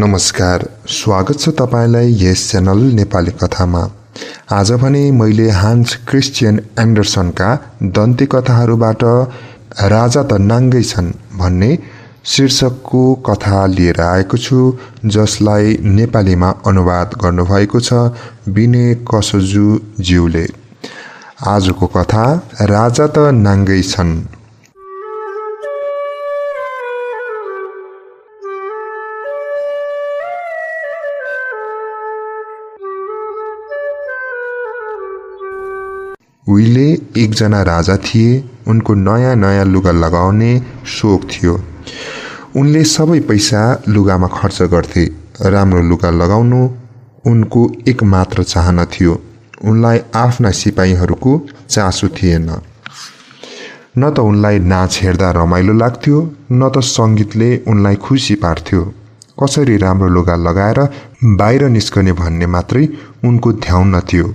नमस्कार, स्वागत छ तपाईलाई यस च्यानल नेपाली कथामा। आज भने मैले हान्स क्रिस्टियन एन्डरसनका दन्ती कथाहरूबाट राजा त नाङ्गै छन् भन्ने शीर्षकको कथा लिएर आएको छु, जसलाई नेपालीमा अनुवाद गर्नुभएको छ विनय कसोजु ज्यूले। आजको कथा राजा त नाङ्गै छन्। उहिले एकजना राजा थिए। उनको नयाँ नयाँ लुगा लगाउने सोख थियो। उनले सबै पैसा लुगामा खर्च गर्थे। राम्रो लुगा लगाउनु उनको एकमात्र चाहना थियो। उनलाई आफ्ना सिपाहीहरूको चासो थिएन। न त उनलाई नाच हेर्दा रमाइलो लाग्थ्यो, न त सङ्गीतले उनलाई खुसी पार्थ्यो। कसरी राम्रो लुगा लगाएर बाहिर निस्कने भन्ने मात्रै उनको ध्यान थियो।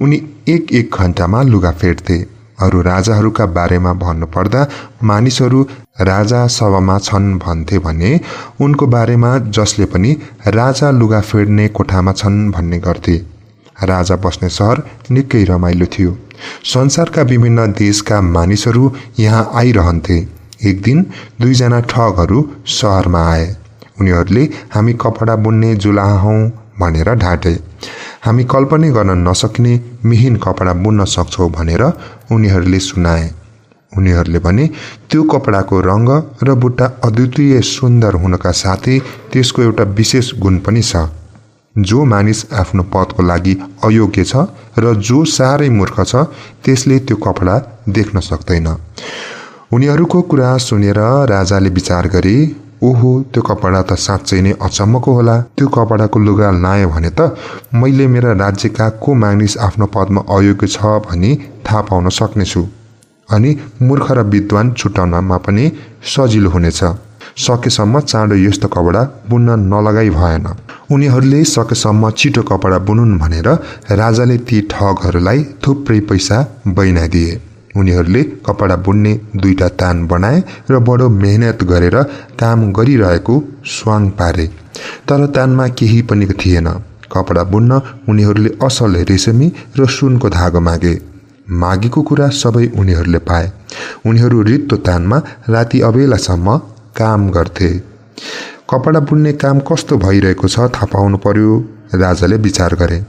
उनी एक घण्टामा लुगा फेर्थे। अरू राजाहरूका बारेमा भन्नुपर्दा मानिसहरू राजा सभामा छन् भन्थे भने उनको बारेमा जसले पनि राजा लुगा फेर्ने कोठामा छन् भन्ने गर्थे। राजा बस्ने सहर निकै रमाइलो थियो। संसारका विभिन्न देशका मानिसहरू यहाँ आइरहन्थे। एक दिन दुईजना ठगहरू सहरमा आए। उनीहरूले हामी कपडा बुन्ने जुलाहा हौं भनेर ढाँटे। हामी कल्पनै गर्न नसक्ने मिहिन कपडा बुन्न सक्छौं भनेर उनीहरूले सुनाए। उनीहरूले भने त्यो कपडाको रंग र बुट्टा अद्वितीय सुन्दर हुनका साथै त्यसको एउटा विशेष गुण पनि छ। जो मानिस आफ्नो पदको लागि अयोग्य छ र जो साह्रै मूर्ख छ त्यसले त्यो कपडा देख्न सक्दैन। उनीहरूको कुरा सुनेर राजाले विचार गरे, ओहो, त्यो कपडा त साँच्चै नै अचम्मको होला। त्यो कपडाको लुगा लाएँ भने त मैले मेरा राज्यका को मानिस आफ्नो पदमा अयोग्य छ भनी थाहा पाउन सक्नेछु। अनि मूर्ख र विद्वान छुटाउनमा पनि सजिलो हुनेछ। सकेसम्म चाँडो यस्तो कपडा बुन्न नलगाई भएन। उनीहरूले सकेसम्म छिटो कपडा बुनुन् भनेर राजाले ती ठगहरूलाई थुप्रै पैसा बैना दिए। उनीहरूले कपडा बुन्ने दुईटा तान बनाए र बडो मेहनत गरेर काम गरिरहेको स्वाङ पारे। तर तानमा केही पनि थिएन। कपडा बुन्न उनीहरूले असल रेशमी र सुनको धागो मागेको कुरा सबै उनीहरूले पाए। उनीहरू रित्तो तानमा राति अबेलासम्म काम गर्थे। कपडा बुन्ने काम कस्तो भइरहेको छ थाहा पाउनु पर्यो, राजाले विचार गरे।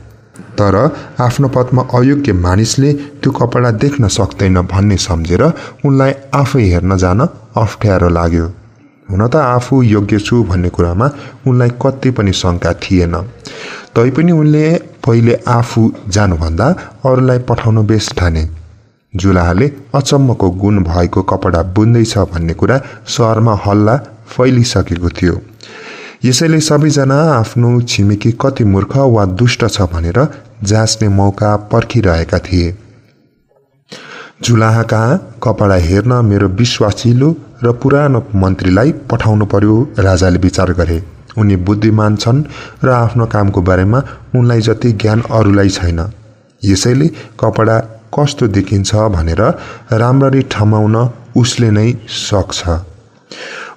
तर आफ्नो पदमा अयोग्य मानिसले त्यो कपडा देख्न सक्दैन भन्ने सम्झेर उनलाई आफै हेर्न जान अप्ठ्यारो लाग्यो। हुन त आफू योग्य छु भन्ने कुरामा उनलाई कति पनि शङ्का थिएन। तैपनि उनले पहिले आफू जानुभन्दा अरूलाई पठाउन बेस ठाने। जुलाहाले अचम्मको गुण भएको कपडा बुन्दैछ भन्ने कुरा सहरमा हल्ला फैलिसकेको थियो। यसैले सबैजना आफ्नो छिमेकी कति मूर्ख वा दुष्ट छ भनेर जाँच्ने मौका पर्खिरहेका थिए। जुलाहा कहाँ कपडा हेर्न मेरो विश्वासिलो र पुरानो मन्त्रीलाई पठाउनु पर्यो, राजाले विचार गरे। उनी बुद्धिमान छन् र आफ्नो कामको बारेमा उनलाई जति ज्ञान अरूलाई छैन। यसैले कपडा कस्तो देखिन्छ भनेर राम्ररी ठमाउन उसले नै सक्छ।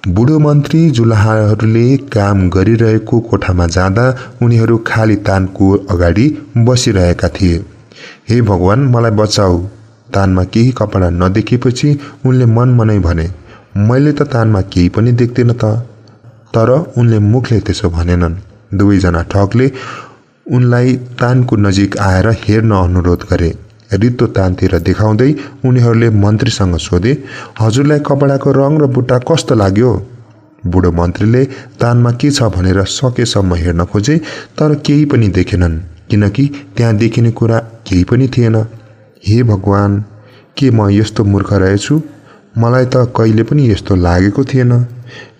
बुढो मन्त्री जुलाहाहरूले काम गरिरहेको कोठामा जाँदा उनीहरू खाली तानको अगाडि बसिरहेका थिए। हे भगवान, मलाई बचाऊ। तानमा केही कपडा नदेखेपछि उनले मनमनै भने, मैले त तानमा केही पनि देख्दिन त। तर उनले मुखले त्यसो भनेनन्। दुवैजना ठगले उनलाई तानको नजिक आएर हेर्न अनुरोध गरे। रित्तो तानतिर देखाउँदै उनीहरूले मन्त्रीसँग सोधे, हजुरलाई कपडाको रङ र बुट्टा कस्तो लाग्यो? बुढो मन्त्रीले तानमा के छ भनेर सकेसम्म हेर्न खोजे, तर केही पनि देखेनन्, किनकि त्यहाँ देखिने कुरा केही पनि थिएन। हे भगवान, के म यस्तो मूर्ख रहेछु? मलाई त कहिले पनि यस्तो लागेको थिएन।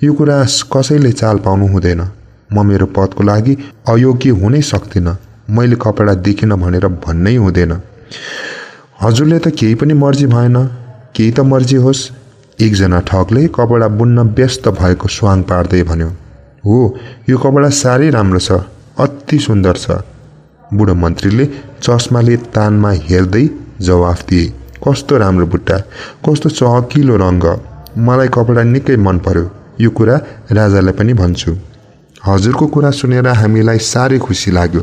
यो कुरा कसैले चाल पाउनु हुँदैन। म मेरो पदको लागि अयोग्य हुनै सक्दिनँ। मैले कपडा देखिन भनेर भन्नै हुँदैन। हजुरले त केही पनि मर्जी भएन, केही त मर्जी होस्। एकजना ठगले कपडा बुन्न व्यस्त भएको स्वाङ पार्दै भन्यो, हो, यो कपडा साह्रै राम्रो छ, अति सुन्दर छ। बुढो मन्त्रीले चस्माले तानमा हेर्दै जवाफ दिए, कस्तो राम्रो बुट्टा, कस्तो चहकिलो रङ्ग, मलाई कपडा निकै मन पर्यो। यो कुरा राजालाई पनि भन्छु। हजुरको कुरा सुनेर हामीलाई साह्रै खुसी लाग्यो,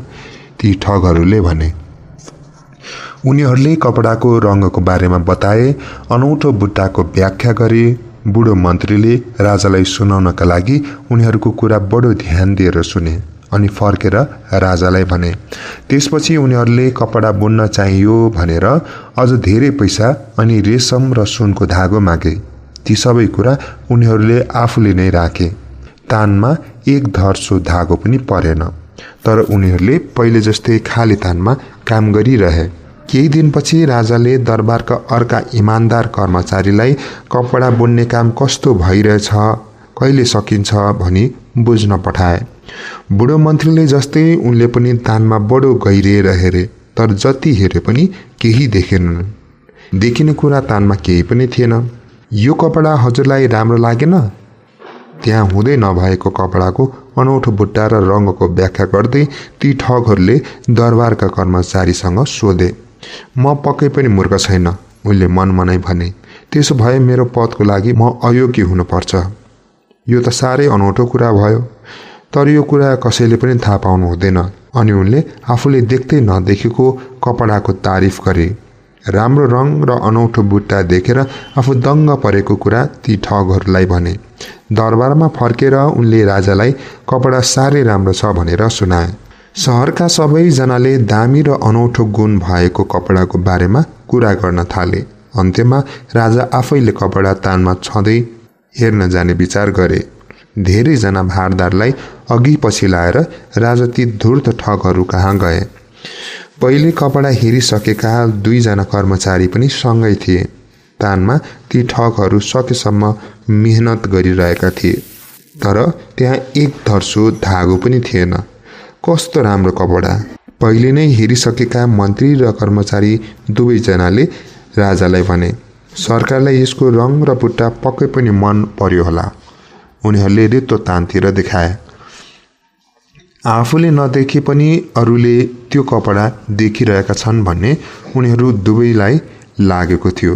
ती ठगहरूले भने। उनीहरूले कपडाको रङको बारेमा बताए, अनौठो बुट्टाको व्याख्या गरे। बुढो मन्त्रीले राजालाई सुनाउनका लागि उनीहरूको कुरा बडो ध्यान दिएर सुने अनि फर्केर राजालाई भने। त्यसपछि उनीहरूले कपडा बुन्न चाहियो भनेर अझ धेरै पैसा अनि रेशम र सुनको धागो मागे। ती सबै कुरा उनीहरूले आफूले नै राखे। तानमा एक धर्सो धागो पनि परेन, तर उनीहरूले पहिले जस्तै खाली तानमा काम गरिरहे। केही दिनपछि राजाले दरबारका अर्का इमान्दार कर्मचारीलाई कपडा बुन्ने काम कस्तो भइरहेछ, कहिले सकिन्छ भनी बुझ्न पठाए। बुढो मन्त्रीले जस्तै उनले पनि तानमा बडो गहिरिएर हेरे, तर जति हेरे पनि केही देखेनन्। देखिने कुरा तानमा केही पनि थिएन। यो कपडा हजुरलाई राम्रो लागेन? त्यहाँ हुँदै नभएको कपडाको अनौठो बुट्टा र रङको व्याख्या गर्दै ती ठगहरूले दरबारका कर्मचारीसँग सोधे। म पक्कै पनि मूर्ख छैन, उनले मनमनै भने। त्यसो भए मेरो पदको लागि म अयोग्य हुनुपर्छ। यो त साह्रै अनौठो कुरा भयो, तर यो कुरा कसैले पनि थाहा पाउनु हुँदैन। अनि उनले आफूले देख्दै नदेखेको कपडाको तारिफ गरे। राम्रो रङ र अनौठो बुट्टा देखेर आफू दङ्ग परेको कुरा ती ठगहरूलाई भने। दरबारमा फर्केर उनले राजालाई कपडा साह्रै राम्रो छ भनेर सुनाए। शहरका सबैजनाले दामी र अनौठो गुण भएको कपडाको बारेमा कुरा गर्न थाले। अन्त्यमा राजा आफैले कपडा तानमा छँदै हेर्न जाने विचार गरे। धेरैजना भारदारलाई अघि पछि लाएर राजा ती धूर्त ठगहरू कहाँ गए। पहिले कपडा हेरिसकेका 2 जना कर्मचारी पनि सँगै थिए। तानमा ती ठगहरू सकेसम्म मेहनत गरिरहेका थिए, तर त्यहाँ एक धर्सो धागो पनि थिएन। कस्तो राम्रो कपडा! पहिले नै हेरिसकेका मन्त्री र कर्मचारी दुवैजनाले राजालाई भने। सरकारलाई यसको रङ र बुट्टा पक्कै पनि मन पर्यो होला। उनीहरूले रित्तो तानतिर देखाए। आफूले नदेखे पनि अरूले त्यो कपडा देखिरहेका छन् भन्ने उनीहरू दुवैलाई लागेको थियो।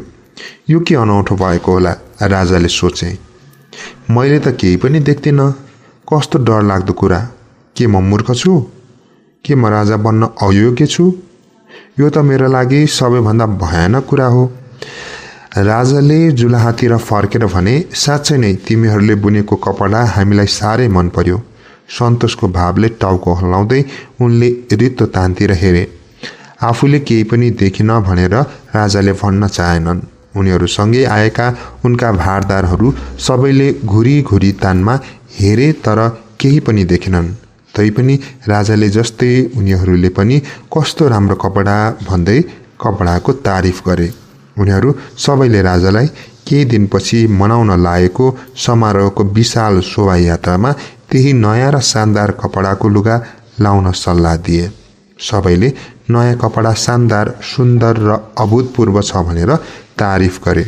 यो के अनौठो भएको होला, राजाले सोचे। मैले त केही पनि देख्दिनँ। कस्तो डरलाग्दो कुरा! के म मूर्ख छु? के म राजा बन्न अयोग्य छु? यो त मेरो लागि सबैभन्दा भयानक कुरा हो। राजाले जुलाहातिर फर्केर भने, साँच्चै नै तिमीहरूले बुनेको कपडा हामीलाई साह्रै मन पर्यो। सन्तोषको भावले टाउको हल्लाउँदै उनले रित्तो तानतिर हेरे। आफूले केही पनि देखिन भनेर राजाले भन्न चाहेनन्। उनीहरूसँगै आएका उनका भारदारहरू सबैले घुरी घुरी तानमा हेरे, तर केही पनि देखेनन्। तैपनि राजाले जस्तै उनीहरूले पनि कस्तो राम्रो कपडा भन्दै कपडाको तारिफ गरे। उनीहरू सबैले राजालाई केही दिनपछि मनाउन लागेको समारोहको विशाल शोभायात्रामा त्यही नयाँ र शानदार कपडाको लुगा लाउन सल्लाह दिए। सबैले नयाँ कपडा शानदार, सुन्दर र अभूतपूर्व छ भनेर तारिफ गरे।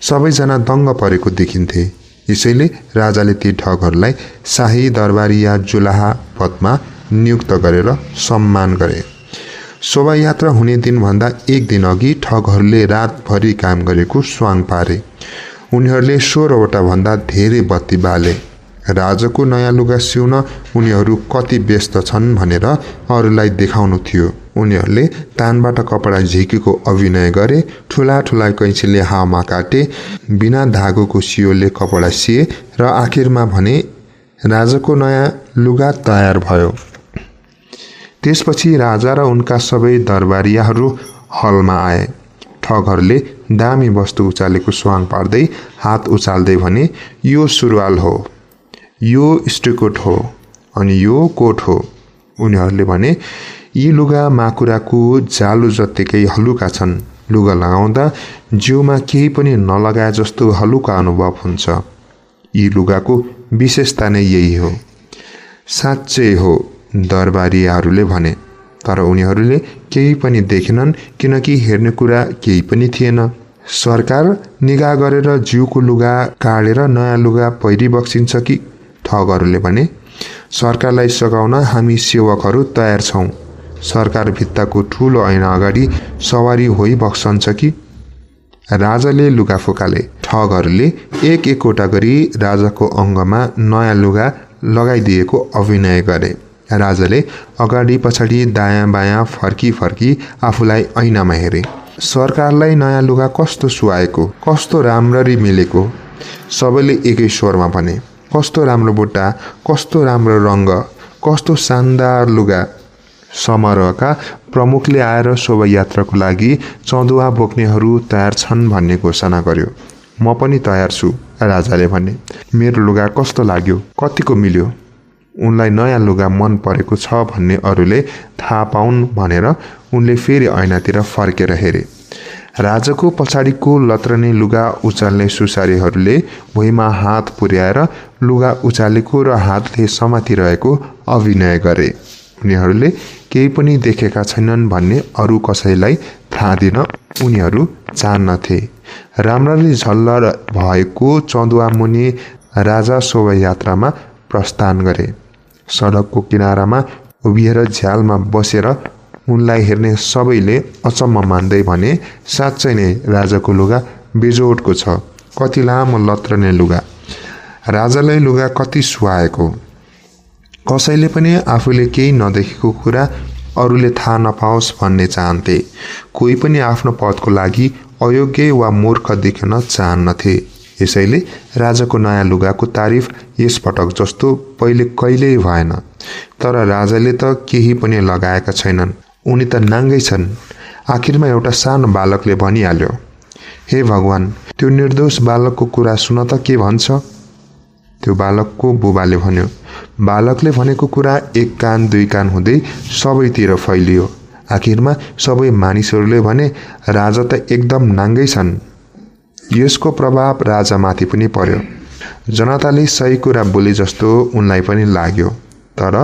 सबैजना दङ्ग परेको देखिन्थे। यसैले राजाले ती ठगहरूलाई शाही दरबारी या जुलाहा पदमा नियुक्त गरेर सम्मान गरे। शोभायात्रा हुने दिनभन्दा एक दिन अघि ठगहरूले रातभरि काम गरेको स्वाङ पारे। उनीहरूले 16वटा भन्दा धेरै बत्ती बाले। राजाको नयाँ लुगा सिउन उनीहरू कति व्यस्त छन् भनेर अरूलाई देखाउनु थियो। उनीहरूले तानबाट कपडा झिकेको अभिनय गरे, ठुला ठुला कैँचीले हावामा काटे, बिना धागोको सियोले कपडा सिए र आखिरमा भने राजाको नयाँ लुगा तयार भयो। त्यसपछि राजा र उनका सबै दरबारियाहरू हलमा आए। ठगहरूले दामी वस्तु उचालेको स्वाङ पार्दै हात उचाल्दै भने, यो सुरुवाल हो, यो स्टिकोट हो अनि यो कोट हो। उनीहरूले भने, यी लुगा माकुराको जालु जत्तिकै हलुका छन्। लुगा लगाउँदा जिउमा केही पनि नलगाए जस्तो हलुका अनुभव हुन्छ। यी लुगाको विशेषता नै यही हो। साँच्चै हो, दरबारीहरूले भने। तर उनीहरूले केही पनि देखेनन्, किनकि हेर्ने कुरा केही पनि थिएन। सरकार निगाह गरेर जिउको लुगा काटेर नयाँ लुगा पहिरी बक्सिन्छ कि? ठगहरूले भने। सरकारलाई सघाउन हामी सेवकहरू तयार छौँ। सरकार भित्ताको ठुलो ऐना अगाडि सवारी होइ बक्सन्छ कि? राजाले लुगा फुकाले। ठगहरूले एक एकवटा गरी राजाको अङ्गमा नयाँ लुगा लगाइदिएको अभिनय गरे। राजाले अगाडि पछाडि दायाँ बायाँ फर्की फर्की आफूलाई ऐनामा हेरे। सरकारलाई नयाँ लुगा कस्तो सुहाएको, कस्तो राम्ररी मिलेको। सबैले एकै स्वरमा भने, कस्तो राम्रो बुट्टा, कस्तो राम्रो रङ्ग, कस्तो शानदार लुगा। समारोहका प्रमुखले आएर शोभायात्राको लागि चौदुवा बोक्नेहरू तयार छन् भन्ने घोषणा गर्यो। म पनि तयार छु, राजाले भने। मेरो लुगा कस्तो लाग्यो, कतिको मिल्यो? उनलाई नयाँ लुगा मन परेको छ भन्ने अरूले थाहा पाउन् भनेर उनले फेरि ऐनातिर फर्केर हेरे। राजाको पछाडिको लत्रने लुगा उचाल्ने सुसारीहरूले भुइँमा हात पुर्याएर लुगा उचालेको र हातले समातिरहेको अभिनय गरे। उनीहरूले केही पनि देखेका छैनन् भन्ने अरू कसैलाई थाहा दिन उनीहरू चाहन्नथे। राम्ररी झल्ल भएको चौदुवा मुनि राजा शोभायात्रामा प्रस्थान गरे। सडकको किनारामा उभिएर झ्यालमा बसेर उनलाई हेर्ने सबैले अचम्म मान्दै भने, साँच्चै नै राजाको लुगा बेजोडको छ, कति लामो लत्रने लुगा। राजालाई लुगा कति सुहाएको। कसैले पनि आफूले केही नदेखेको कुरा अरूले थाहा नपाओस् भन्ने चाहन्थे। कोही पनि आफ्नो पदको लागि अयोग्य वा मूर्ख देखिन चाहन्नथे। यसैले राजाको नयाँ लुगाको तारिफ यसपटक जस्तो पहिले कहिल्यै भएन। तर राजाले त केही पनि लगाएका छैनन्, उनी त नाङ्गै छन्। आखिरमा एउटा सानो बालकले भनिहाल्यो, हे भगवान, त्यो निर्दोष बालकको कुरा सुन त के भन्छ। त्यो बालकको बुबाले भन्यो। बालकले भनेको कुरा एक कान दुई कान हुँदै सबैतिर फैलियो। आखिरमा सबै मानिसहरूले भने, राजा त एकदम नाङ्गै छन्। यसको प्रभाव राजामाथि पनि पर्यो। जनताले सही कुरा बोले जस्तो उनलाई पनि लाग्यो। तर